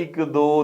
1 2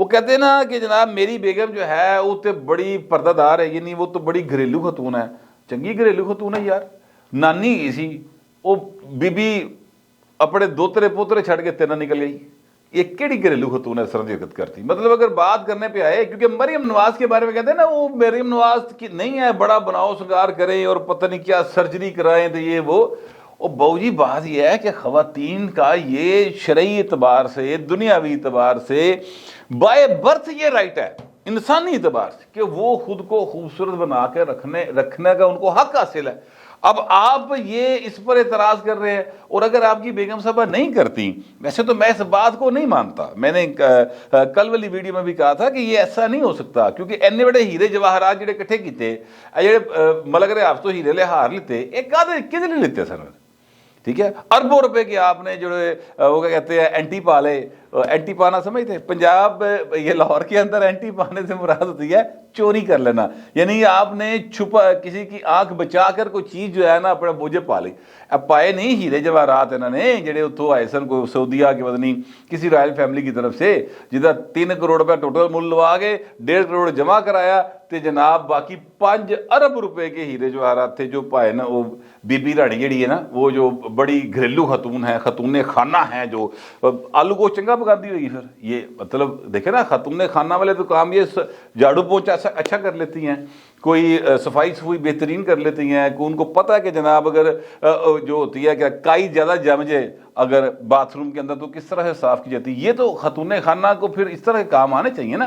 وہ کہتے ہیں نا کہ جناب میری بیگم جو ہے وہ تو بڑی پردہ دار ہے، یعنی وہ تو بڑی گھریلو خاتون ہے. چنگی گھریلو خاتون ہے یار، نانی گئی سی وہ بی بی اپنے دوترے پوترے چھڑ کے تینا نکل گئی. یہ کیڑی گھریلو خاتون ہے سر حرکت کرتی؟ مطلب اگر بات کرنے پہ آئے، کیونکہ مریم نواز کے بارے میں کہتے ہیں نا وہ مریم نواز کی نہیں ہے بڑا بناؤ سنگار کریں اور پتہ نہیں کیا سرجری کرائیں تو یہ وہ بہو جی بات یہ ہے کہ خواتین کا یہ شرعی اعتبار سے دنیاوی اعتبار سے بائے برتھ یہ رائٹ ہے انسانی اعتبار سے کہ وہ خود کو خوبصورت بنا کے رکھنے کا ان کو حق حاصل ہے. اب آپ یہ اس پر اعتراض کر رہے ہیں، اور اگر آپ کی بیگم صاحبہ نہیں کرتی، ویسے تو میں اس بات کو نہیں مانتا، میں نے کل والی ویڈیو میں بھی کہا تھا کہ یہ ایسا نہیں ہو سکتا، کیونکہ اینے بڑے ہیرے جواہرات جڑے کٹھے کیتے جڑے ملک رہے آپ تو ہیرے لے ہار لیتے، ایک آدھے کدھر نہیں لیتے سر، ٹھیک ہے. اربوں روپے کے آپ نے جو وہ کیا کہتے ہیں اینٹی پالے، اینٹی پانا سمجھتے ہیں پنجاب یہ لاہور کے اندر اینٹی پانے سے مراد ہوتی ہے چوری کر لینا، یعنی آپ نے چھپا کسی کی آنکھ بچا کر کوئی چیز جو ہے نا اپنے بوجھے پالے. اب پائے نہیں ہیرے جواہرات انہوں نے جڑے اتوں آئے سن کوئی سعودیہ کے پتہ نہیں کسی رائل فیملی کی طرف سے جدھر 3 کروڑ روپے ٹوٹل مل لوا کے 1.5 کروڑ جمع کرایا تے جناب باقی 5 ارب روپے کے ہیرے جواہرات تھے جو پائے نا وہ بی بی رانی جڑی ہے نا وہ جو بڑی گھریلو خاتون ہے، خاتون خانہ ہیں، جو آلو کو چنگا پکاتی ہوگی. پھر یہ مطلب دیکھیں نا خاتون خانہ والے تو کام یہ جھاڑو پوچھا اچھا کر لیتی ہیں، کوئی صفائی بہترین کر لیتی ہیں، ان کو پتہ ہے کہ جناب اگر جو ہوتی ہے کہ کائی زیادہ جم جائے اگر باتھ روم کے اندر تو کس طرح سے صاف کی جاتی ہے. یہ تو خاتون خانہ کو پھر اس طرح کے کام آنے چاہیے نا.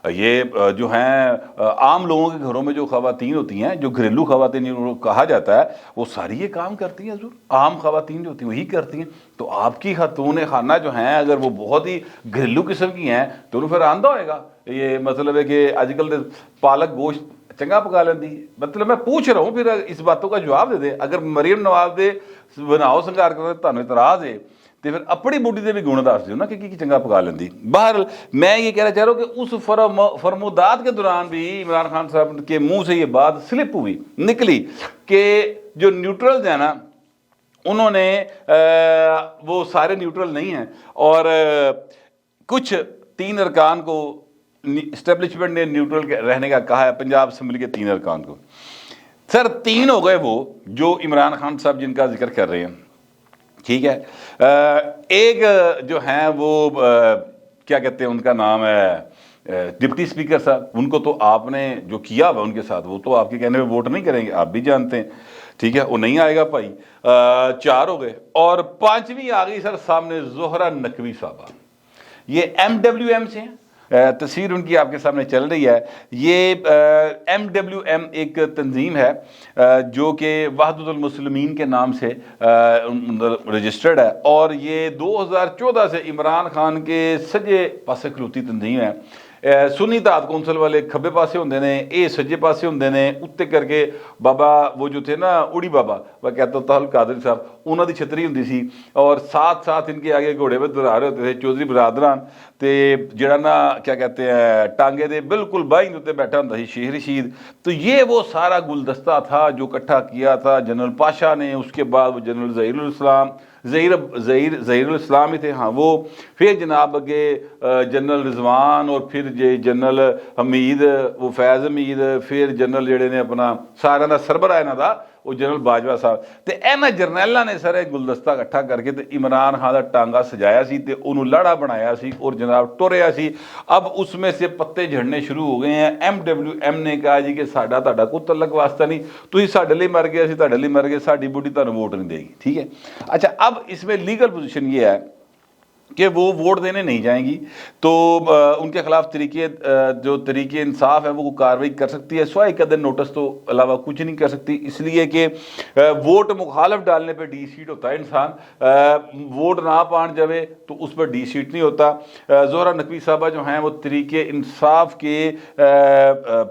یہ جو ہیں عام لوگوں کے گھروں میں جو خواتین ہوتی ہیں، جو گھریلو خواتین جن کو کہا جاتا ہے، وہ ساری یہ کام کرتی ہیں حضور. عام خواتین جو ہوتی ہیں وہی کرتی ہیں. تو آپ کی خاتون خانہ جو ہیں اگر وہ بہت ہی گھریلو قسم کی ہیں تو انہوں پھر آندہ ہوئے گا. یہ مطلب ہے کہ آج کل پالک گوشت چنگا پکا لیندی. مطلب میں پوچھ رہا ہوں پھر اس باتوں کا جواب دے دے. اگر مریم نواز دے بناؤ سنگار کرتے تانوں اعتراض ہے تو پھر اپنی بوٹی دے بھی گن دس دیو نا کہ چنگا پکا لیندی. بہرحال میں یہ کہنا چاہ رہا ہوں کہ اس فرمودات کے دوران بھی عمران خان صاحب کے منہ سے یہ بات سلپ ہوئی نکلی کہ جو نیوٹرلز ہیں نا انہوں نے وہ سارے نیوٹرل نہیں ہیں، اور کچھ 3 ارکان کو اسٹیبلشمنٹ نے نیوٹرل رہنے کا کہا ہے پنجاب اسمبلی کے 3 ارکان کو. سر 3 ہو گئے وہ جو عمران خان صاحب جن کا ذکر کر رہے ہیں، ٹھیک ہے. ایک جو ہیں وہ کیا کہتے ہیں ان کا نام ہے ڈپٹی اسپیکر صاحب، ان کو تو آپ نے جو کیا ہوا ان کے ساتھ وہ تو آپ کے کہنے پہ ووٹ نہیں کریں گے، آپ بھی جانتے ہیں، ٹھیک ہے، وہ نہیں آئے گا بھائی. 4 ہو گئے، اور 5ویں آ گئی سر سامنے زہرہ نقوی صاحبہ. یہ MWM سے ہیں، تصویر ان کی آپ کے سامنے چل رہی ہے. یہ MWM ایک تنظیم ہے جو کہ وحدت المسلمین کے نام سے رجسٹرڈ ہے، اور یہ 2014 سے عمران خان کے سجے پاسے کھلوتی تنظیم ہے. سنی اتحاد کونسل والے کھبے پاسے ہوندے نے، اے سجے پاسے ہوندے نے. اتنے کر کے بابا وہ جو تھے نا اڑی بابا وہ کہتا تحل قادری صاحب انہوں دی چھتری ہوندی سی، اور ساتھ ساتھ ان کے آگے گھوڑے پہ دورا رہے ہوتے تھے چودھری برادران تے جڑا نا کیا کہتے ہیں ٹانگے دے بالکل بائیں ہوتے بیٹھا ہوتا سی شیخ رشید. تو یہ وہ سارا گلدستہ تھا جو اکٹھا کیا تھا جنرل پاشا نے. اس کے بعد وہ جنرل ظہیر الاسلام ہی تھے، ہاں وہ. پھر جناب اگے جنرل رضوان، اور پھر جنرل حمید وہ فیض حمید، پھر جنرل جڑے نے اپنا سارا دا سربراہ انہاں دا وہ جنرل باجوہ صاحب. تے اینا جرنیلاں نے سارے گلدستہ اکٹھا کر کے تے عمران خان دا ٹانگا سجایا سی تے انہوں لڑا بنایا سی اور جناب ٹوریا سی. اب اس میں سے پتے جھڑنے شروع ہو گئے ہیں. MWM نے کہا جی کہ ساڈا تہاڈا کوئی تعلق واسطہ نہیں، تسی ساڈے لئی مر گئے اسی تہاڈے لئی مر گئے، ساڈی بوڈی تانوں ووٹ نہیں دے گی، ٹھیک ہے. اچھا اب اس میں لیگل پوزیشن یہ ہے کہ وہ ووٹ دینے نہیں جائیں گی تو ان کے خلاف جو طریقے انصاف ہے وہ کارروائی کر سکتی ہے، سوائے قدر نوٹس تو علاوہ کچھ نہیں کر سکتی. اس لیے کہ ووٹ مخالف ڈالنے پہ ڈی سیٹ ہوتا ہے انسان، ووٹ نہ پان جاوے تو اس پر ڈی سیٹ نہیں ہوتا. زہرہ نقوی صاحبہ جو ہیں وہ طریقے انصاف کے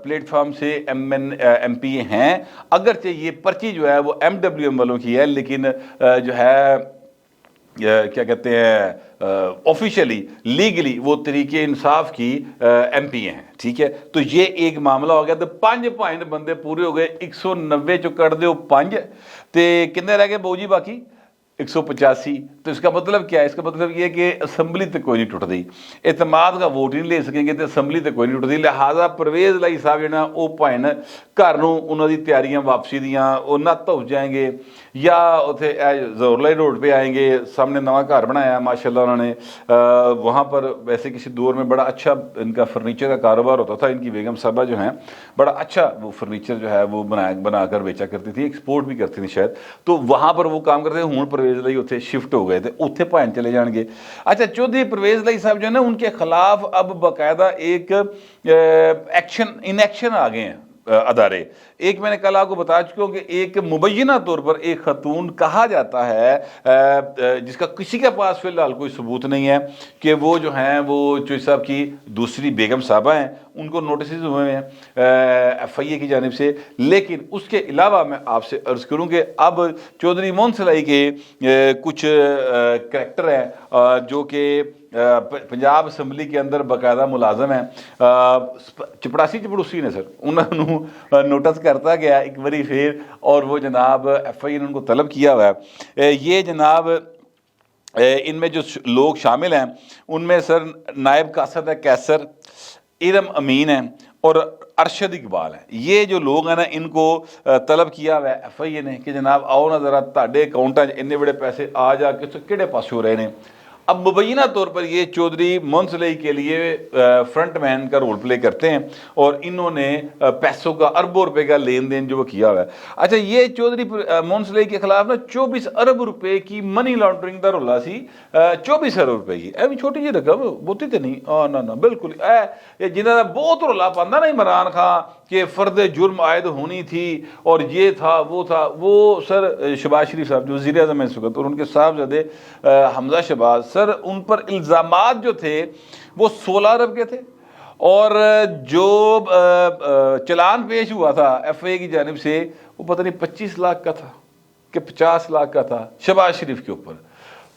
پلیٹ فارم سے MP ہیں، اگرچہ یہ پرچی جو ہے وہ MWM والوں کی ہے، لیکن جو ہے کیا کہتے ہیں آفیشلی لیگلی وہ طریقے انصاف کی MP ہیں، ٹھیک ہے. تو یہ ایک معاملہ ہو گیا. تو 5 پوائنٹ بندے پورے ہو گئے، 190 چو کٹ دیو 5 تے کنے رہ گئے بہو جی باقی 185. تو اس کا مطلب کیا ہے؟ اس کا مطلب یہ کہ اسمبلی تک کوئی نہیں ٹوٹتی، اعتماد کا ووٹ نہیں لے سکیں گے تو اسمبلی تک کوئی نہیں ٹوٹتی. لہٰذا پرویز لائی صاحب جو نا وہ بھائن گھر نوں انہوں دی تیاریاں واپسی دیاں وہ نت ہو جائیں گے یا اتنے زور لائی روڈ پہ آئیں گے. سامنے نواں گھر بنایا ماشاء اللہ انہوں نے، وہاں پر ویسے کسی دور میں بڑا اچھا ان کا فرنیچر کا کاروبار ہوتا تھا. ان کی بیگم صاحبہ جو ہیں بڑا اچھا وہ فرنیچر جو ہے وہ بنا کر بیچا کرتی تھی، ایکسپورٹ بھی کرتی تھی شاید. تو وہاں پر وہ کام کرتے تھے. ہوں پرویز لائی اتنے شفٹ ہو گئے تھے، اتنے بھائن چلے جان گے. اچھا چودھری پرویز لائی صاحب جو ہے نا ان کے خلاف اب باقاعدہ ایک ان ایکشن آ گئے ہیں ادارے. ایک میں نے کل آپ کو بتا چکا ہوں کہ ایک مبینہ طور پر ایک خاتون کہا جاتا ہے جس کا کسی کے پاس فی الحال کوئی ثبوت نہیں ہے کہ وہ جو ہیں وہ چوہدری صاحب کی دوسری بیگم صاحبہ ہیں، ان کو نوٹسز ہوئے ہیں ایف آئی اے کی جانب سے. لیکن اس کے علاوہ میں آپ سے عرض کروں کہ اب چودھری موہن سلائی کے کچھ کریکٹر ہیں جو کہ پنجاب اسمبلی کے اندر باقاعدہ ملازم ہیں. چپڑاسی چپڑوسی نے سر انہوں نوٹس کرتا گیا ایک باری پھر، اور وہ جناب ایف آئی اے نے ان کو طلب کیا ہوا ہے. یہ جناب ان میں جو لوگ شامل ہیں ان میں سر نائب قاصد ہے کیسر، ارم امین ہیں اور ارشد اقبال ہیں. یہ جو لوگ ہیں نا ان کو طلب کیا ہوا ہے ایف آئی اے نے کہ جناب آؤ نا ذرا تہاڈے اکاؤنٹاں اتنے بڑے پیسے آ جا کے کہڑے پاسے ہو رہے ہیں. اب مبینہ طور پر یہ چودھری موہن سلائی کے لیے فرنٹ مین کا رول پلے کرتے ہیں اور انہوں نے پیسوں کا اربوں روپے کا لین دین جو وہ کیا ہوا ہے. اچھا یہ چودھری موہن سلائی کے خلاف نا 24 ارب روپے کی منی لانڈرنگ کا رولا سی. 24 ارب روپے کی ایویں چھوٹی جی رقم بہتی تو نہیں، نہ بالکل. جنہوں نے بہت رولا پاندہ نا عمران خان کہ فرد جرم عائد ہونی تھی اور یہ تھا وہ تھا، وہ سر شہباز شریف صاحب جو وزیر اعظم ہیں اس وقت اور ان کے صاحبزادے حمزہ شہباز سر، ان پر الزامات جو تھے وہ 16 ارب کے تھے اور جو چلان پیش ہوا تھا ایف اے اے کی جانب سے وہ پتہ نہیں 25 لاکھ کا تھا کہ 50 لاکھ کا تھا شہباز شریف کے اوپر.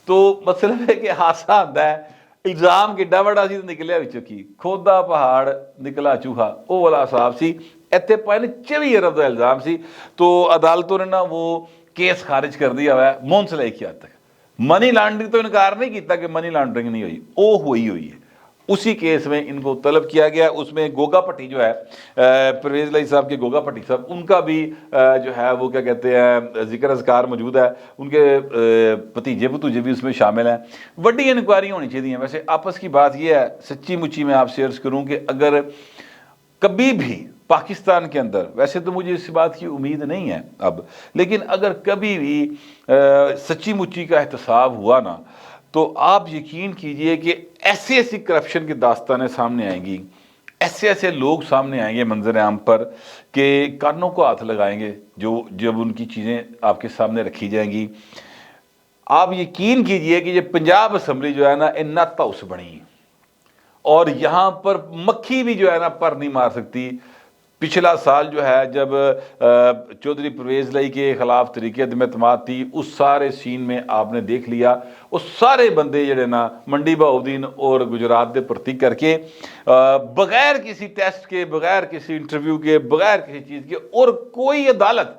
تو مطلب ہے کہ حادثہ آتا ہے الزام کڈا بڑا سی نکلیا وچوں کی کھودا پہاڑ نکلا چوہا وہ والا حساب سی. ایتھے پائے 24 ارب کا الزام سی. تو عدالتوں نے نا وہ کیس خارج کر دیا ہوا ہے موہن سلائی کی حد تک. منی لانڈرنگ تو انکار نہیں کیتا کہ منی لانڈرنگ نہیں ہوئی، وہ ہوئی ہے. اسی کیس میں ان کو طلب کیا گیا. اس میں گوگا پٹی جو ہے پرویز لائی صاحب کے گوگا پٹی صاحب ان کا بھی جو ہے وہ کیا کہتے ہیں ذکر اذکار موجود ہے. ان کے بھتیجے بھی اس میں شامل ہیں. بڑی انکوائری ہونی چاہیے. ویسے آپس کی بات یہ ہے سچی مچی میں آپ سے عرض کروں کہ اگر کبھی بھی پاکستان کے اندر، ویسے تو مجھے اس بات کی امید نہیں ہے اب، لیکن اگر کبھی بھی سچی مچی کا احتساب ہوا نا تو آپ یقین کیجئے کہ ایسی کرپشن کی داستانیں سامنے آئیں گی، ایسے لوگ سامنے آئیں گے منظر عام پر کہ کانوں کو ہاتھ لگائیں گے جب ان کی چیزیں آپ کے سامنے رکھی جائیں گی. آپ یقین کیجئے کہ یہ پنجاب اسمبلی جو ہے نا نت ہاؤس بنی اور یہاں پر مکھی بھی جو ہے نا پر نہیں مار سکتی. پچھلا سال جو ہے جب چودھری پرویز لائی کے خلاف طریقے عدم اعتماد تھی اس سارے سین میں آپ نے دیکھ لیا وہ سارے بندے جڑے نا منڈی بہاؤدین اور گجرات دے پرتی کر کے بغیر کسی ٹیسٹ کے، بغیر کسی انٹرویو کے، بغیر کسی چیز کے، اور کوئی عدالت،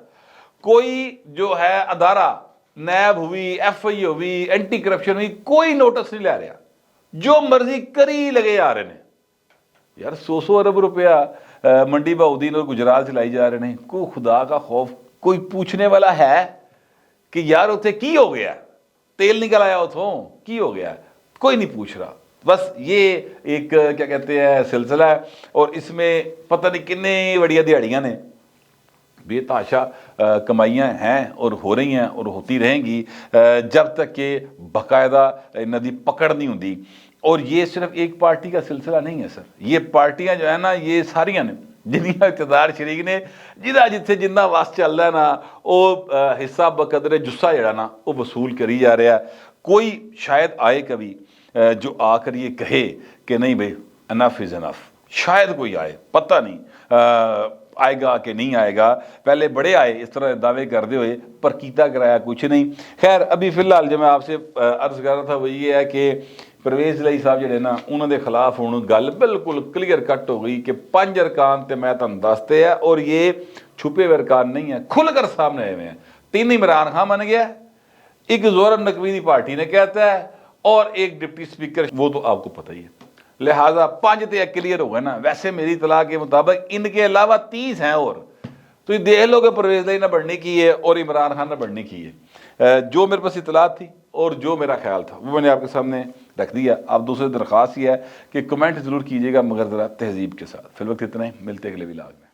کوئی جو ہے ادارہ، نیب ہوئی، ایف آئی اے ہوئی، اینٹی کرپشن ہوئی، کوئی نوٹس نہیں لے رہا. جو مرضی کری لگے آ رہے ہیں. یار 100 ارب روپیہ منڈی بہاؤدین اور گجرات چلائی جا رہے ہیں. کوئی خدا کا خوف، کوئی پوچھنے والا ہے کہ یار اتنے کی ہو گیا، تیل نکل آیا اتوں کی ہو گیا؟ کوئی نہیں پوچھ رہا. بس یہ ایک کیا کہتے ہیں سلسلہ ہے اور اس میں پتہ نہیں کتنے بڑی دیہڑیاں نے بے تحاشا کمائیاں ہیں اور ہو رہی ہیں اور ہوتی رہیں گی جب تک کہ باقاعدہ ندی پکڑ نہیں ہوتی. اور یہ صرف ایک پارٹی کا سلسلہ نہیں ہے سر، یہ پارٹیاں جو ہیں نا یہ ساریاں نے جنہیں اقتدار شریک نے جدہ جتھے جنہ واس چل رہا ہے نا وہ حصہ بقدر جسہ جڑا نا وہ وصول کری جا رہا ہے. کوئی شاید آئے کبھی جو آ کر یہ کہے کہ نہیں بھائی انف از انف، شاید کوئی آئے، پتہ نہیں آئے گا کہ نہیں آئے گا. پہلے بڑے آئے اس طرح دعوے کردے ہوئے پر کیتا کرایا کچھ نہیں. خیر ابھی فی الحال جو میں آپ سے عرض کر رہا تھا وہ یہ ہے کہ پرویز لائی صاحب جڑے نا انہوں دے خلاف ہوں گل بالکل کلیئر کٹ ہو گئی کہ 5 ارکان تے میں تم دستے ہیں اور یہ چھپے ہوئے ارکان نہیں ہیں، کھل کر سامنے آئے ہوئے ہیں. 3 عمران خان من گیا، ایک زہرا نقوی پارٹی نے کہتا ہے اور ایک ڈپٹی سپیکر، وہ تو آپ کو پتہ ہی ہے، لہٰذا 5 تے کلیئر ہو گئے نا۔ ویسے میری اطلاع کے مطابق ان کے علاوہ 30 ہیں، اور تو یہ دیکھ لو کہ پرویز لائی نہ بڑھنے کی ہے اور عمران خان نہ بڑھنے کی ہے۔ جو میرے پاس اطلاع تھی اور جو میرا خیال تھا وہ میں نے آپ کے سامنے رکھ دیا۔ اب دوسری درخواست یہ ہے کہ کمنٹ ضرور کیجیے گا، مگر ذرا تہذیب کے ساتھ۔ فی الوقت اتنا ہی، ملتے اگلے ولاگ میں۔